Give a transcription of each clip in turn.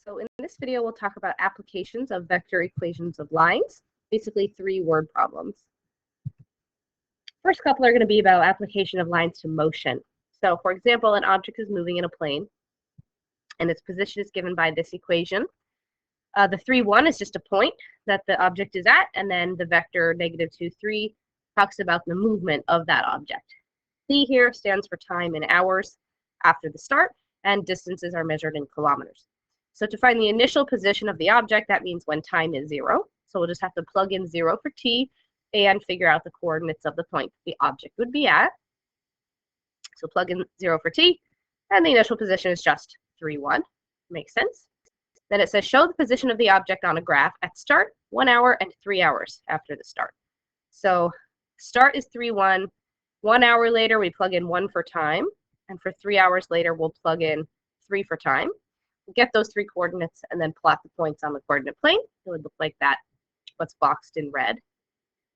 So in this video, we'll talk about applications of vector equations of lines, basically 3 word problems. First couple are going to be about application of lines to motion. So for example, an object is moving in a plane, and its position is given by this equation. The 3, 1 is just a point that the object is at, and then the vector -2, 3 talks about the movement of that object. C here stands for time in hours after the start, and distances are measured in kilometers. So to find the initial position of the object, that means when time is 0. So we'll just have to plug in 0 for t and figure out the coordinates of the point the object would be at. So plug in 0 for t, and the initial position is just 3, 1. Makes sense. Then it says show the position of the object on a graph at start, 1 hour, and 3 hours after the start. So start is 3, 1. 1 hour later, we plug in 1 for time, and for 3 hours later, we'll plug in 3 for time. We'll get those 3 coordinates and then plot the points on the coordinate plane. It would look like that, what's boxed in red.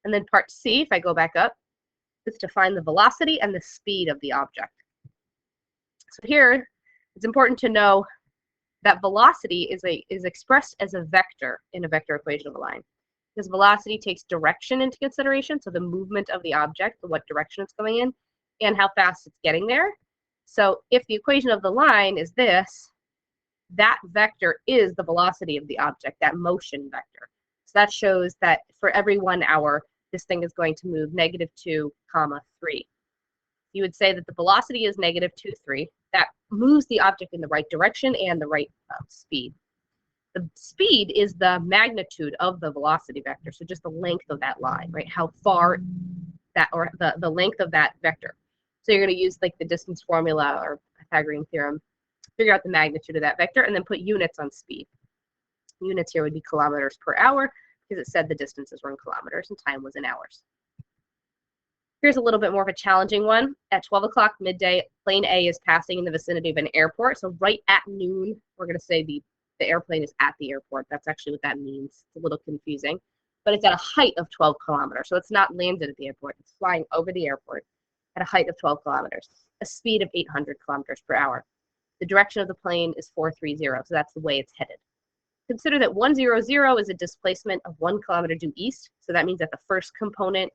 And then part C, if I go back up, is to find the velocity and the speed of the object. So here, it's important to know that velocity is expressed as a vector in a vector equation of a line. Because velocity takes direction into consideration, so the movement of the object, what direction it's going in, and how fast it's getting there. So if the equation of the line is this, that vector is the velocity of the object, that motion vector. So that shows that for every 1 hour, this thing is going to move -2, 3. You would say that the velocity is -2, 3. That moves the object in the right direction and the right speed. The speed is the magnitude of the velocity vector, so just the length of that line, right? How far that, or the length of that vector. So you're going to use like the distance formula or Pythagorean theorem, figure out the magnitude of that vector, and then put units on speed. Units here would be kilometers per hour, because it said the distances were in kilometers and time was in hours. Here's a little bit more of a challenging one. At 12 o'clock midday, plane A is passing in the vicinity of an airport. So right at noon, we're going to say the airplane is at the airport. That's actually what that means. It's a little confusing. But it's at a height of 12 kilometers. So it's not landed at the airport. It's flying over the airport at a height of 12 kilometers, a speed of 800 kilometers per hour. The direction of the plane is 430, so that's the way it's headed. Consider that 100 is a displacement of 1 kilometer due east. So that means that the first component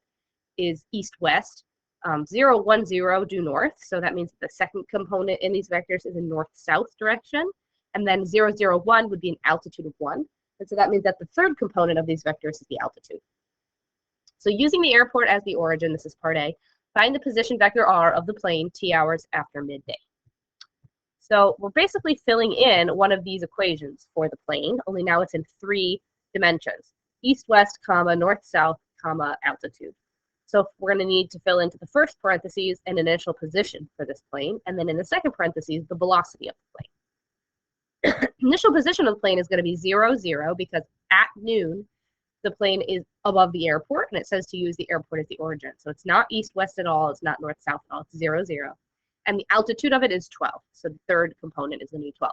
is east-west, 010 due north. So that means that the second component in these vectors is in north-south direction. And then 001 would be an altitude of 1. And so that means that the third component of these vectors is the altitude. So using the airport as the origin, this is part A, find the position vector r of the plane t hours after midday. So we're basically filling in one of these equations for the plane, only now it's in 3 dimensions, east-west, north-south, altitude. So we're going to need to fill into the first parentheses an initial position for this plane, and then in the second parentheses, the velocity of the plane. Initial position of the plane is going to be 0, 0, because at noon, the plane is above the airport, and it says to use the airport as the origin. So it's not east-west at all, it's not north-south at all, it's 0, 0. And the altitude of it is 12, so the third component is going to be 12.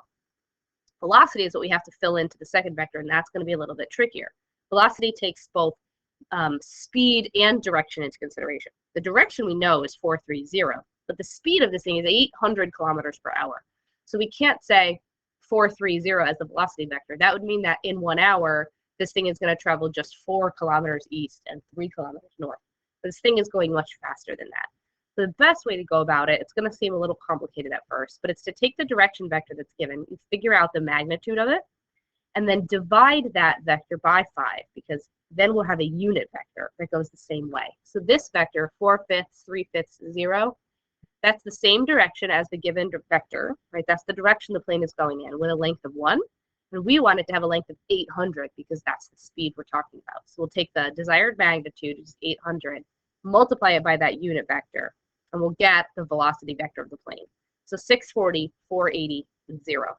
Velocity is what we have to fill into the second vector, and that's going to be a little bit trickier. Velocity takes both speed and direction into consideration. The direction we know is 430, but the speed of this thing is 800 kilometers per hour. So we can't say 430 as the velocity vector. That would mean that in 1 hour, this thing is going to travel just 4 kilometers east and 3 kilometers north. But this thing is going much faster than that. So the best way to go about it, it's going to seem a little complicated at first, but it's to take the direction vector that's given, and figure out the magnitude of it, and then divide that vector by 5, because then we'll have a unit vector that goes the same way. So this vector, 4/5, 3/5, 0, that's the same direction as the given vector, right? That's the direction the plane is going in with a length of 1. And we want it to have a length of 800 because that's the speed we're talking about. So we'll take the desired magnitude, which is 800, multiply it by that unit vector, and we'll get the velocity vector of the plane. So 640, 480, 0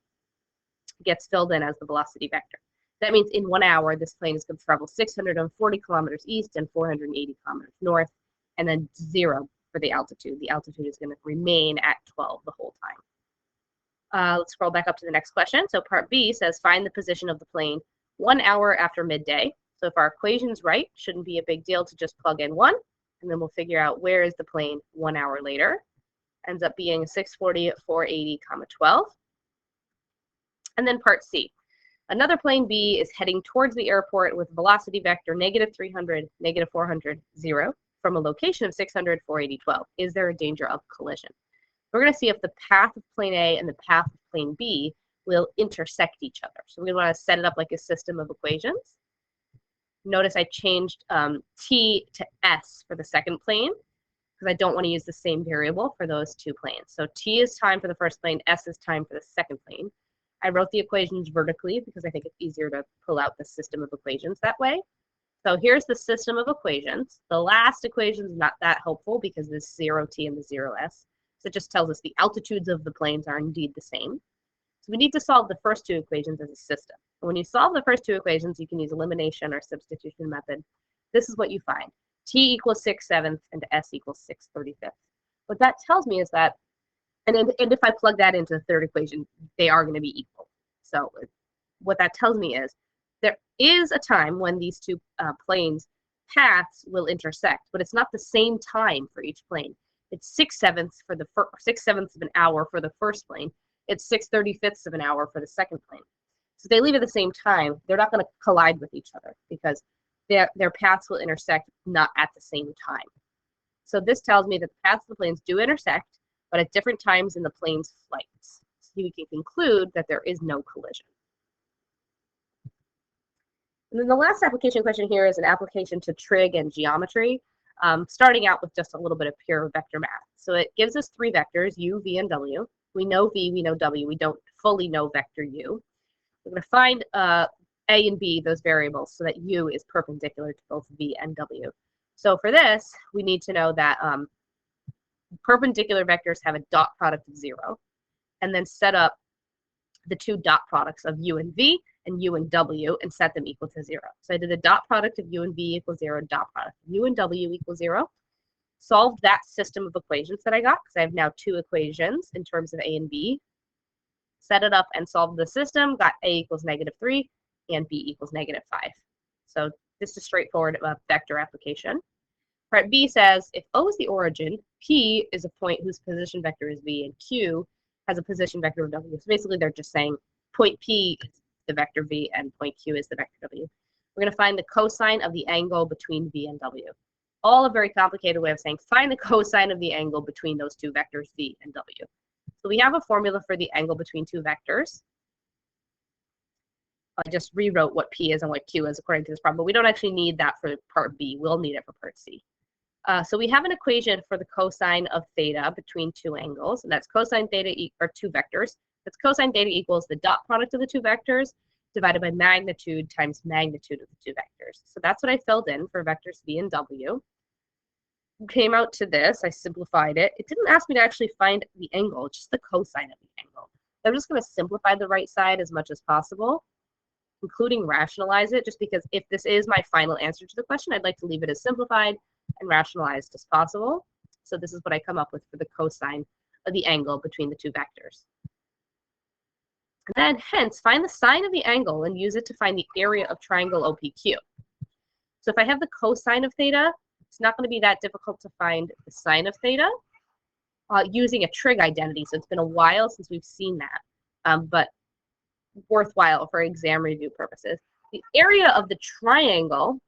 gets filled in as the velocity vector. That means in 1 hour, this plane is going to travel 640 kilometers east and 480 kilometers north, and then 0 for the altitude. The altitude is going to remain at 12 the whole time. Let's scroll back up to the next question. So part B says find the position of the plane 1 hour after midday. So if our equation's right, shouldn't be a big deal to just plug in 1, and then we'll figure out where is the plane 1 hour later. Ends up being 640, 480, 12. And then part C. Another plane B is heading towards the airport with velocity vector -300, -400, 0 from a location of 600, 480, 12. Is there a danger of collision? We're going to see if the path of plane A and the path of plane B will intersect each other. So we want to set it up like a system of equations. Notice I changed T to S for the second plane because I don't want to use the same variable for those two planes. So T is time for the first plane, S is time for the second plane. I wrote the equations vertically because I think it's easier to pull out the system of equations that way. So here's the system of equations. The last equation is not that helpful because there's 0t and the 0s. So it just tells us the altitudes of the planes are indeed the same. So we need to solve the first two equations as a system. And when you solve the first two equations, you can use elimination or substitution method. This is what you find. T equals 6/7 and S equals 6/35. What that tells me is that, and if I plug that into the third equation, they are going to be equal. So what that tells me is there is a time when these two planes paths will intersect, but it's not the same time for each plane. It's 6/7 for the 6/7 of an hour for the first plane. It's 6/35 of an hour for the second plane. So if they leave at the same time, they're not going to collide with each other because their paths will intersect not at the same time. So this tells me that the paths of the planes do intersect, but at different times in the plane's flights. So we can conclude that there is no collision. And then the last application question here is an application to trig and geometry, starting out with just a little bit of pure vector math. So it gives us three vectors, u, v, and w. We know v, we know w. We don't fully know vector u. We're going to find a and b, those variables, so that u is perpendicular to both v and w. So for this, we need to know that perpendicular vectors have a dot product of 0, and then set up the two dot products of u and v and u and w and set them equal to 0. So I did a dot product of u and v equals 0, dot product of u and w equals 0. Solved that system of equations that I got because I have now two equations in terms of a and b. Set it up and solved the system, got a equals -3 and b equals -5. So this is straightforward vector application. Part B says if O is the origin, P is a point whose position vector is v, and Q has a position vector of w. So basically they're just saying point P is the vector v and point Q is the vector w. We're going to find the cosine of the angle between v and w. All a very complicated way of saying find the cosine of the angle between those two vectors v and w. So we have a formula for the angle between two vectors. I just rewrote what P is and what Q is according to this problem, but we don't actually need that for part B. We'll need it for part C. So we have an equation for the cosine of theta between two angles, and that's cosine theta, or two vectors. That's cosine theta equals the dot product of the two vectors divided by magnitude times magnitude of the two vectors. So that's what I filled in for vectors v and w. Came out to this. I simplified it. It didn't ask me to actually find the angle, just the cosine of the angle. I'm just going to simplify the right side as much as possible, including rationalize it, just because if this is my final answer to the question, I'd like to leave it as simplified and rationalized as possible. So this is what I come up with for the cosine of the angle between the two vectors. And then hence, find the sine of the angle and use it to find the area of triangle OPQ. So if I have the cosine of theta, it's not going to be that difficult to find the sine of theta using a trig identity. So it's been a while since we've seen that, but worthwhile for exam review purposes. The area of the triangle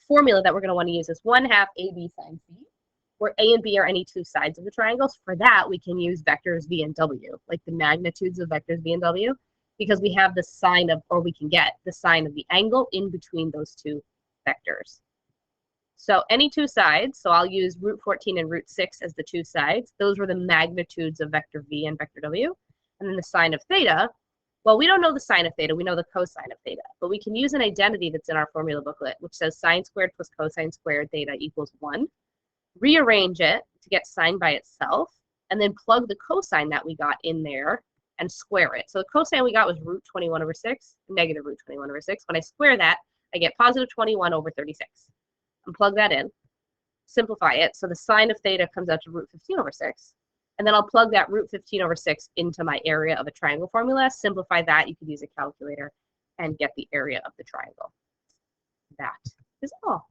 formula that we're going to want to use is 1/2 AB sine C, where A and B are any two sides of the triangles. For that, we can use vectors v and w, like the magnitudes of vectors v and w, because we have the sine of, or we can get the sine of the angle in between those two vectors. So any two sides, so I'll use root 14 and root 6 as the two sides. Those were the magnitudes of vector v and vector w. And then the sine of theta, well, we don't know the sine of theta, we know the cosine of theta, but we can use an identity that's in our formula booklet, which says sine squared plus cosine squared theta equals 1. Rearrange it to get sine by itself, and then plug the cosine that we got in there and square it. So the cosine we got was root 21 over 6, negative root 21 over 6. When I square that, I get positive 21 over 36. And plug that in, simplify it. So the sine of theta comes out to root 15 over 6. And then I'll plug that root 15 over 6 into my area of a triangle formula. Simplify that. You could use a calculator and get the area of the triangle. That is all.